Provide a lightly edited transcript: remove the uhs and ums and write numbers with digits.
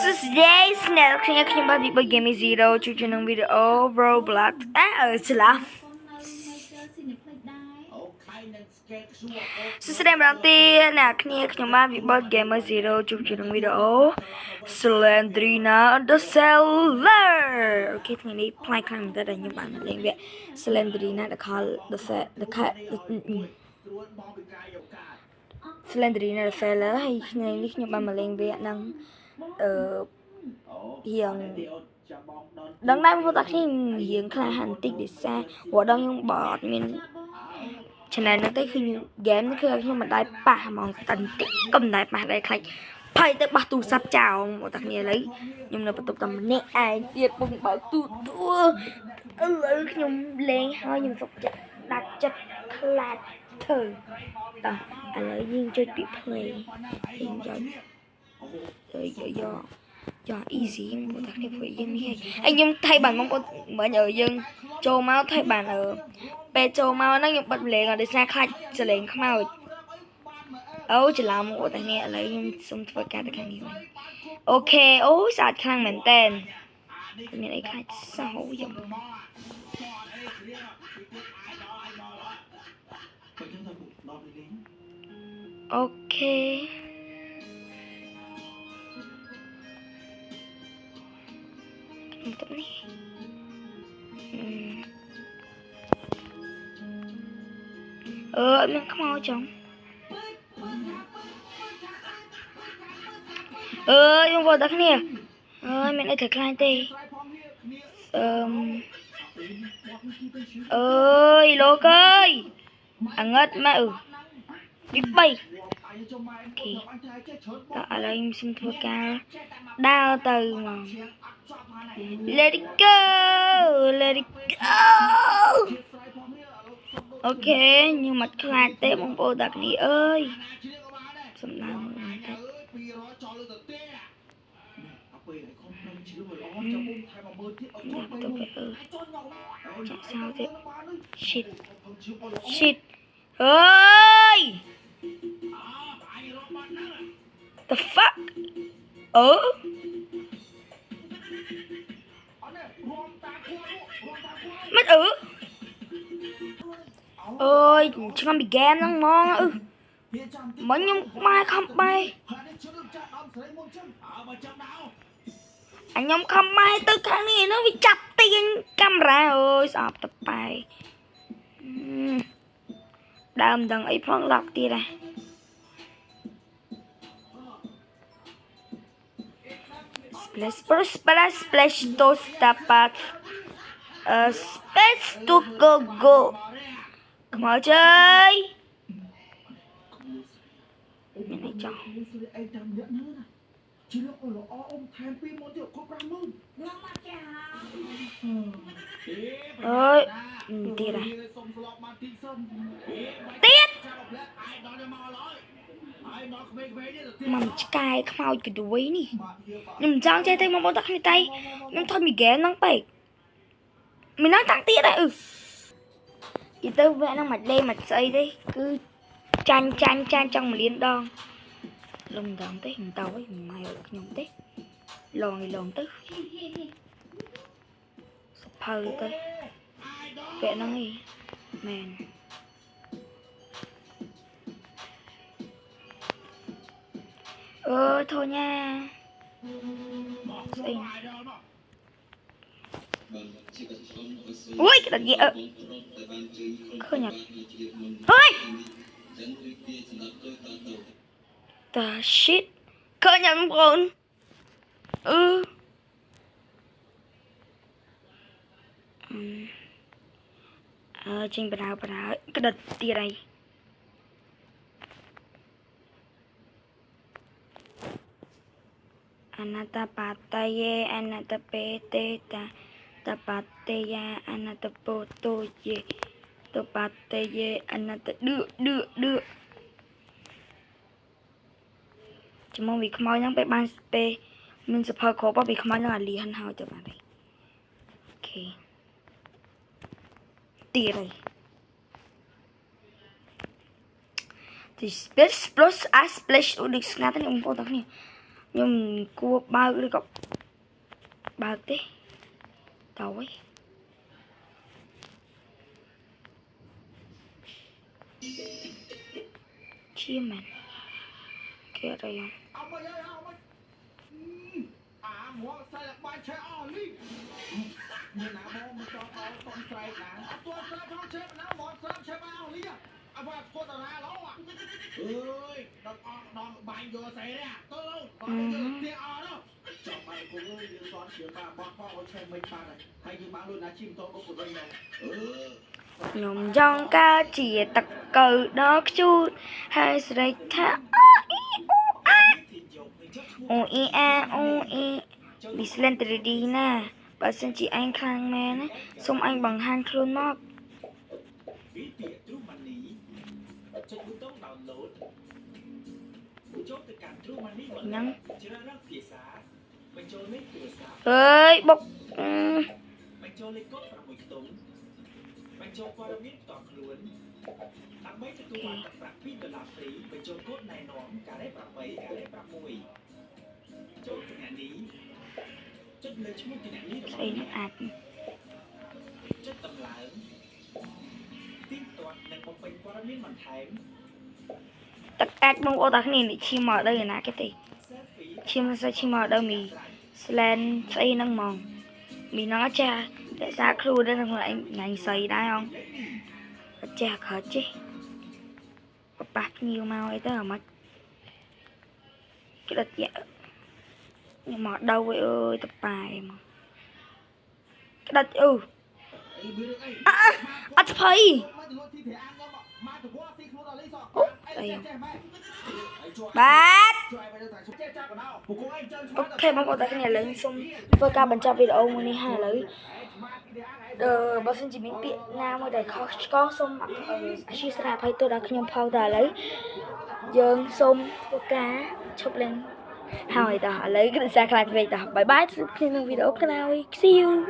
Today snail ខ្ញុំបាទពី Game Zero ជួបជុំនឹងវីដេអូ Roblox ច្រឡំសួស្តីម្ដងទៀតអ្នកគ្នាខ្ញុំបាទពី Game Zero ជួបជុំនឹងវីដេអូ Slendrina the Seller អូខេថ្ងៃនេះផ្លាយខ្លាំងមែនតើខ្ញុំបានលេងវគ្គ Slendrina the Slendrina the Seller ហើយថ្ងៃនេះខ្ញុំបានមកលេងវគ្គហ្នឹងរៀងដឹងដែរបងប្អូនតាខ្ញុំរៀងខ្លះហាន់តិចដូចសារព្រោះដល់ខ្ញុំបើអត់មាន channel ហ្នឹងទេគឺ game នេះគឺខ្ញុំមិនដែរប៉ះហ្មងតិចក៏មិនដែរប៉ះដែរខ្លាចភ័យទៅបោះទូរស័ព្ទចោលបងតាគ្នាឥឡូវខ្ញុំនៅបន្ទប់តែម្នាក់ឯងទៀតពុំបើកទូឥឡូវខ្ញុំលេងហើយខ្ញុំសុខចិត្តដាច់ចិត្តខ្លាចធ្វើតោះឥឡូវយើងចុចពី play យើងយក easy បងតាគ្នាព្រោះយើងនេះហើយខ្ញុំថៃបានបងប្អូនមើលយើងចូលមកថៃបានពេលចូលមកហ្នឹងខ្ញុំបិទលេងដោយសារខ្លាចសលេងខ្មោចអូច្រឡំបងតាគ្នាឥឡូវខ្ញុំសុំធ្វើការទៅខាងនេះវិញអូខេអូស្អាតខ្លាំងមែនតើមានអីខ្លាចសោះខ្ញុំអូខេទៅនេះមានខ្មោចចុងខ្ញុំបងតាគ្នាមានអីត្រូវខ្លាចទេលោកអើយអងឹតម៉ែពី3អូខេតើឥឡូវខ្ញុំសុំធ្វើការដើរទៅមក Let it goអូខេខ្ញុំមិនខ្លាចទេបងប្អូនតាគ្នាអើយសំដៅមើលបន្តិចចាក់សោទៀត shit អើយ the fuck មិនអើយឆ្ងំពីហ្គេមហ្នឹងហ្មងមិញខ្ញុំម៉ែខំបែខ្ញុំខំម៉ែទៅខាងនេះហ្នឹងវាចាប់ទាញកាមេរ៉ាអើយស្អប់ទៅបែដើមដឹងអីផងឡប់ទៀតហ៎splash to start space to go ខ្មោចអើយមានអីចោះជាលោកល្អអ៊ំថែមពីមុនទៀតគ្រប់50000ខ្ញុំមកចាអើយទៀតហ៎ទៀតមិនឆ្កែខ្មោចកដួយនេះខ្ញុំមិនចង់ចេះទេមកបងតាគ្នាតៃខ្ញុំថតមីហ្គេមហ្នឹងពេកមានណាតាំងទៀតហើយនិយាយទៅវគ្គហ្នឹងមិនដេកមិនស្អីទេគឺចាញ់ចង់1លានដងលំដងទេមិនទៅវិញម៉ែខ្ញុំទេលងទៅសភៅទៅវគ្គហ្នឹងឯងមែនធញ៉ាស្អីអូយក្តាប់យាឃើញអត់ហុយតា shit ឃើញអត់បងប្អូនចេញបដាក្តិតទៀតហើយអនាតាបាតយេអនាតពេទេតាតបាតយាអនាតពោតូយេតបាតយេអនាតឌឺចាំមកវាខ្មោចហ្នឹងពេលបានពេលមានសភៅគ្រប់ពីខ្មោចហ្នឹងអាលីហិនហើយទៅបាទអូខេទៀតហើយទី splash អូដូចស្ងាត់ទេបងប្អូនតាគ្នា nhưng cua bao đi cọc bao tí tao ấy chia mà kia đây không nhóm trong ca chỉ tặc cờ đó chút hai sợi thả ô i a ô i đi lên từ đi nè bà xin chị anh khang mẹ nè xong anh bằng hand luôn móc nhắn ơi bốc xây nó ạt tất cả mong ô tắc này để chim ở đây là cái gì chim sao chim ở đâu mì slen xây nâng mòn mì nó cha để ra crew đây là lại ngành xây đai không cha khó chứ bạc nhiều màu ấy tới ở mắt cái đợt dạ nhưng mà đâu vậy ơi tập bài mà cái đợt thấy bát ok mong có cái này lấy xong vừa ca bản tra video mình đi hai lấy bác xin chỉ biết Việt Nam ở đây có xong mặc chia sẻ phải tôi đã nhom phao ta lấy dương xong vừa cá chụp lên hỏi ta lấy cái ra lại về ta bye bye khi video cái nào see you